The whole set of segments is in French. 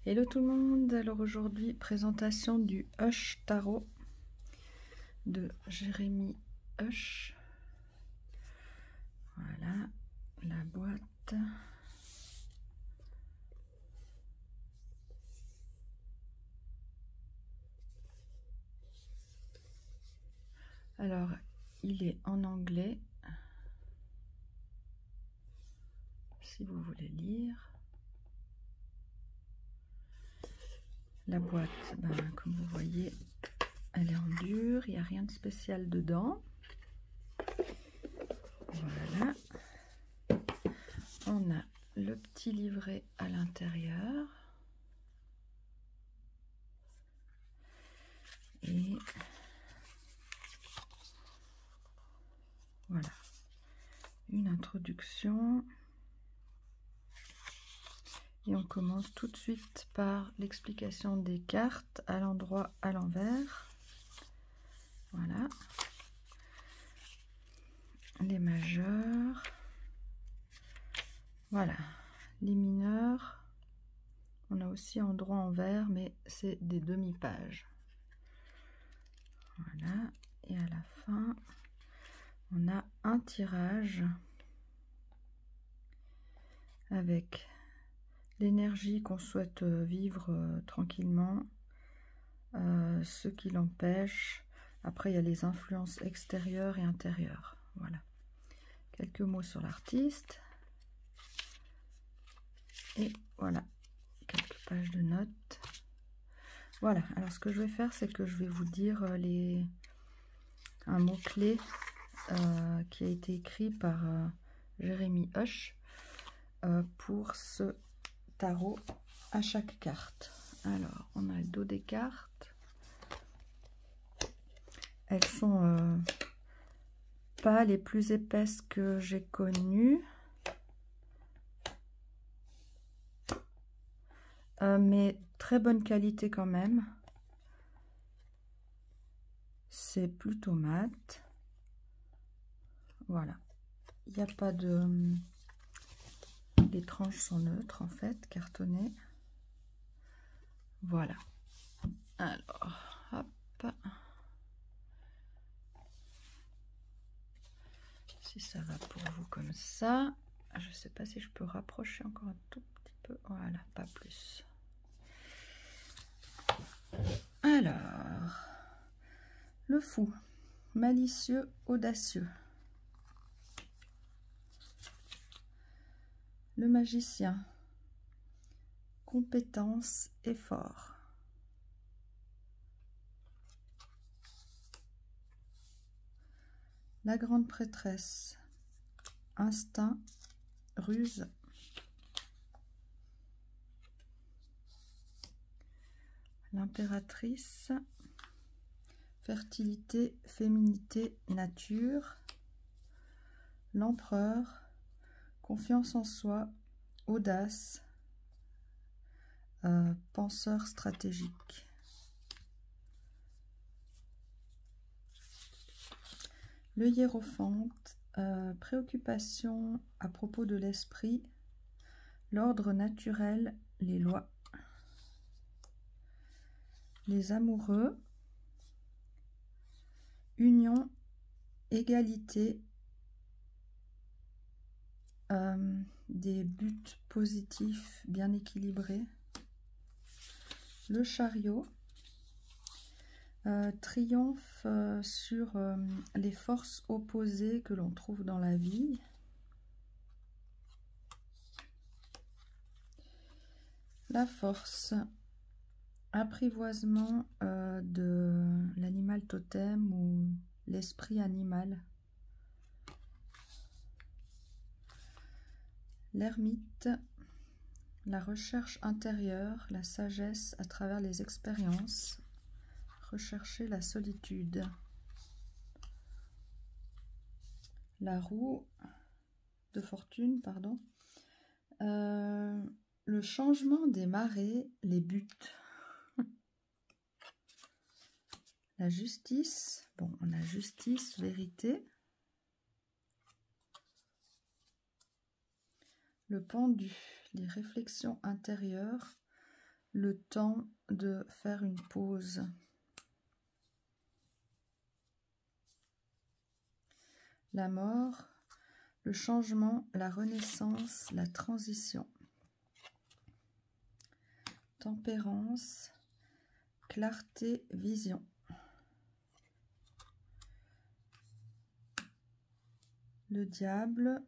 Hello tout le monde, alors aujourd'hui présentation du Hush Tarot de Jérémy Hush. Voilà la boîte. Alors il est en anglais si vous voulez lire. La boîte, comme vous voyez, elle est en dur, il n'y a rien de spécial dedans. Voilà. On a le petit livret à l'intérieur. Et voilà. Une introduction. Et on commence tout de suite par l'explication des cartes à l'endroit, à l'envers. Voilà. Les majeurs. Voilà. Les mineurs. On a aussi endroit envers, mais c'est des demi-pages. Voilà. Et à la fin, on a un tirage avec l'énergie qu'on souhaite vivre tranquillement, ce qui l'empêche. Après, il y a les influences extérieures et intérieures. Voilà. Quelques mots sur l'artiste. Et voilà, quelques pages de notes. Voilà, alors ce que je vais faire, c'est que je vais vous dire un mot-clé qui a été écrit par Jérémy Hush pour ce tarot à chaque carte. Alors, on a le dos des cartes. Elles sont pas les plus épaisses que j'ai connues. Mais très bonne qualité quand même. C'est plutôt mat. Voilà. Il n'y a pas de... Les tranches sont neutres en fait, cartonnées. Voilà. Alors, hop. Si ça va pour vous comme ça. Je ne sais pas si je peux rapprocher encore un tout petit peu. Voilà, pas plus. Alors, le fou, malicieux, audacieux. Le magicien, compétence, effort. La grande prêtresse, instinct, ruse. L'impératrice, fertilité, féminité, nature. L'empereur, confiance en soi, audace, penseur stratégique. Le hiérophante, préoccupation à propos de l'esprit, l'ordre naturel, les lois. Les amoureux, union, égalité, des buts positifs bien équilibrés. Le chariot, triomphe sur les forces opposées que l'on trouve dans la vie. La force, apprivoisement de l'animal totem ou l'esprit animal. L'ermite, la recherche intérieure, la sagesse à travers les expériences. Rechercher la solitude. La roue de fortune, pardon. Le changement des marées, les buts. La justice, bon, on a justice, vérité. Le pendu, les réflexions intérieures. le temps de faire une pause. La mort, le changement, la renaissance, la transition. Tempérance, clarté, vision. Le diable,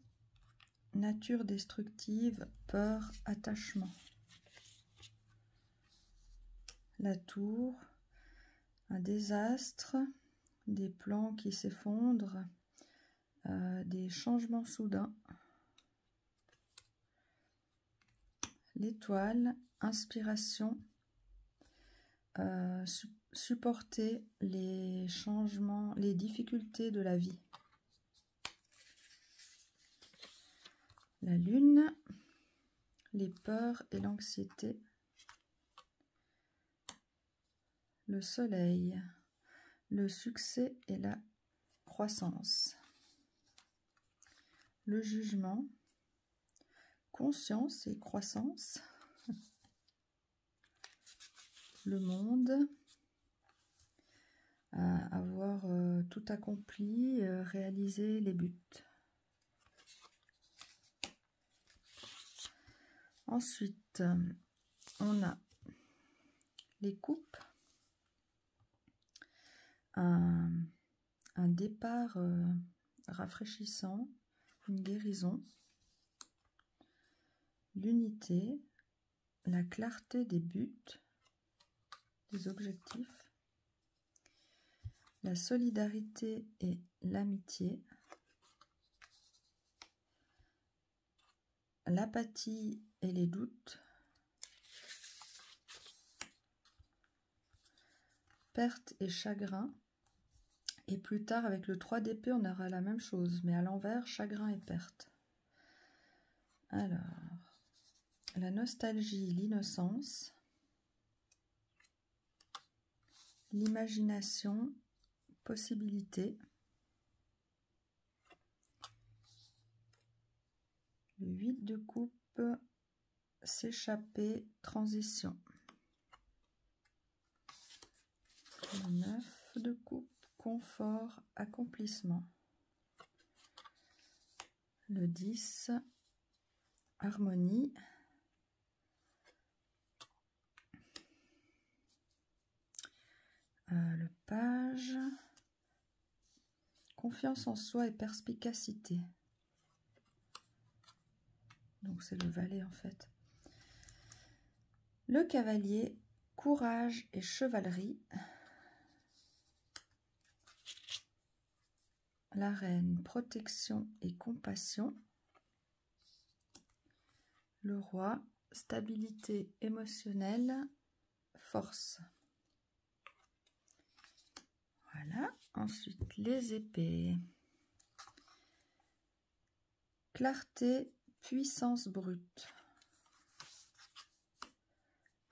nature destructive, peur, attachement. La tour, un désastre, des plans qui s'effondrent, des changements soudains. L'étoile, inspiration, supporter les changements, les difficultés de la vie. La lune, les peurs et l'anxiété. Le soleil, le succès et la croissance. Le jugement, conscience et croissance. Le monde, avoir tout accompli, réaliser les buts. Ensuite, on a les coupes, un départ rafraîchissant, une guérison, l'unité, la clarté des buts, des objectifs, la solidarité et l'amitié, l'apathie et les doutes, perte et chagrin, et plus tard avec le 3 d'épée on aura la même chose, mais à l'envers, chagrin et perte. Alors, la nostalgie, l'innocence, l'imagination, possibilité, le 8 de coupe, s'échapper, transition. Le 9 de coupe, confort, accomplissement. Le 10, harmonie. Le page, confiance en soi et perspicacité. Donc c'est le valet en fait. Le cavalier, courage et chevalerie. La reine, protection et compassion. Le roi, stabilité émotionnelle, force. Voilà. Ensuite, les épées. Clarté, puissance brute.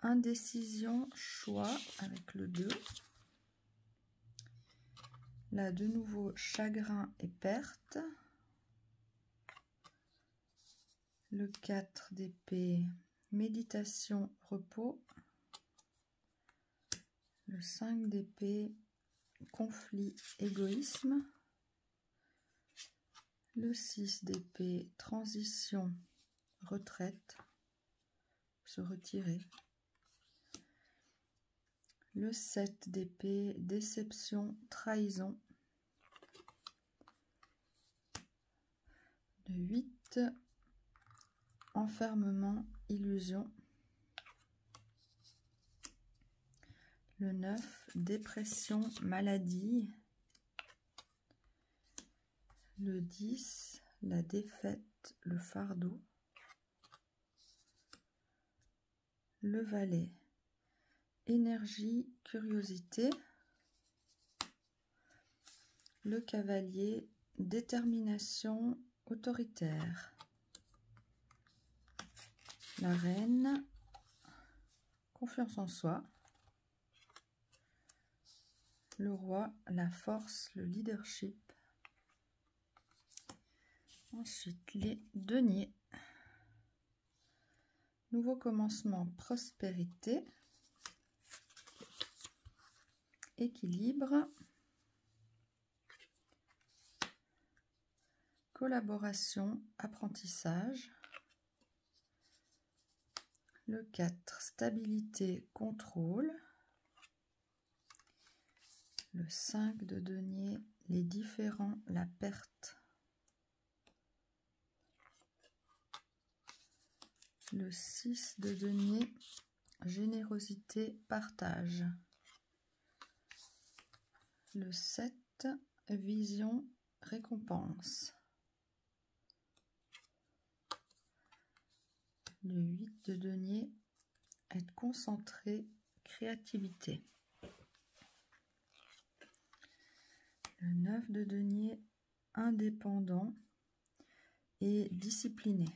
Indécision, choix avec le 2. Là, de nouveau, chagrin et perte. Le 4 d'épée, méditation, repos. Le 5 d'épée, conflit, égoïsme. Le 6 d'épée, transition, retraite, se retirer. Le 7 d'épée, déception, trahison. Le 8, enfermement, illusion. Le 9, dépression, maladie. Le 10, la défaite, le fardeau. Le valet, énergie, curiosité. Le cavalier, détermination, autoritaire. La reine, confiance en soi. Le roi, la force, le leadership. Ensuite, les deniers. Nouveau commencement, prospérité, équilibre, collaboration, apprentissage. Le 4, stabilité, contrôle. Le 5 de denier, les différends, la perte. Le 6 de denier, générosité, partage. Le 7, vision, récompense. Le 8 de denier, être concentré, créativité. Le 9 de denier, indépendant et discipliné.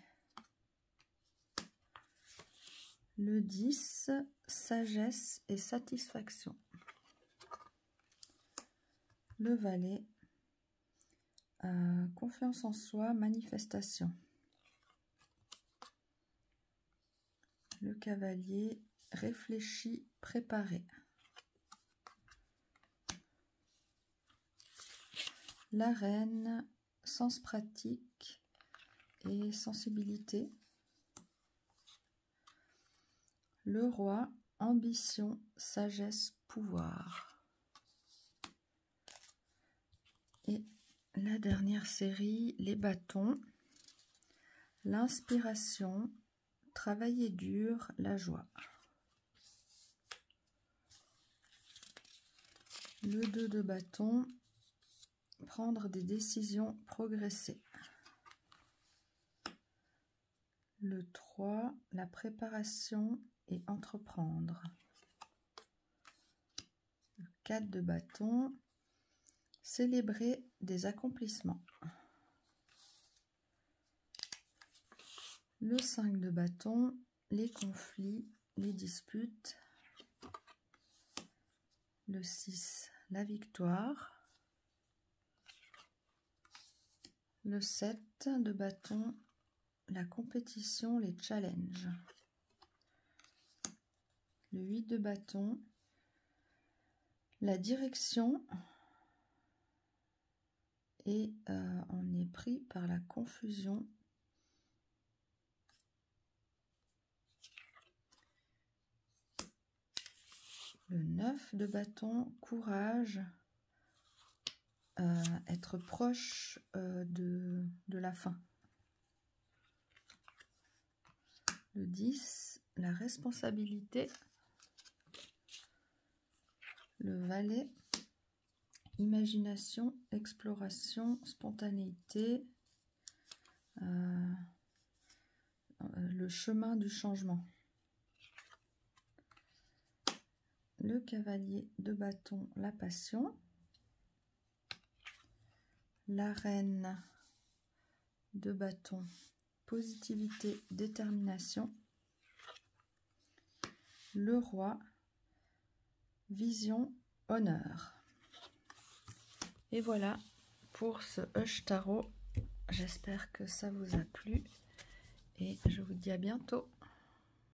Le 10, sagesse et satisfaction. Le valet, confiance en soi, manifestation. Le cavalier, réfléchi, préparé. La reine, sens pratique et sensibilité. Le roi, ambition, sagesse, pouvoir. Et la dernière série, les bâtons, l'inspiration, travailler dur, la joie. Le 2 de bâton, prendre des décisions, progresser. Le 3, la préparation et entreprendre. Le 4 de bâton, célébrer des accomplissements. Le 5 de bâton, les conflits, les disputes. Le 6, la victoire. Le 7 de bâton, la compétition, les challenges. Le 8 de bâton, la direction. Et on est pris par la confusion. Le 9 de bâton, courage, être proche de la fin. Le 10, la responsabilité. Le valet, imagination, exploration, spontanéité, le chemin du changement. Le cavalier de bâton, la passion. La reine de bâton, positivité, détermination. Le roi, vision, honneur. Et voilà pour ce Hush Tarot. J'espère que ça vous a plu et je vous dis à bientôt.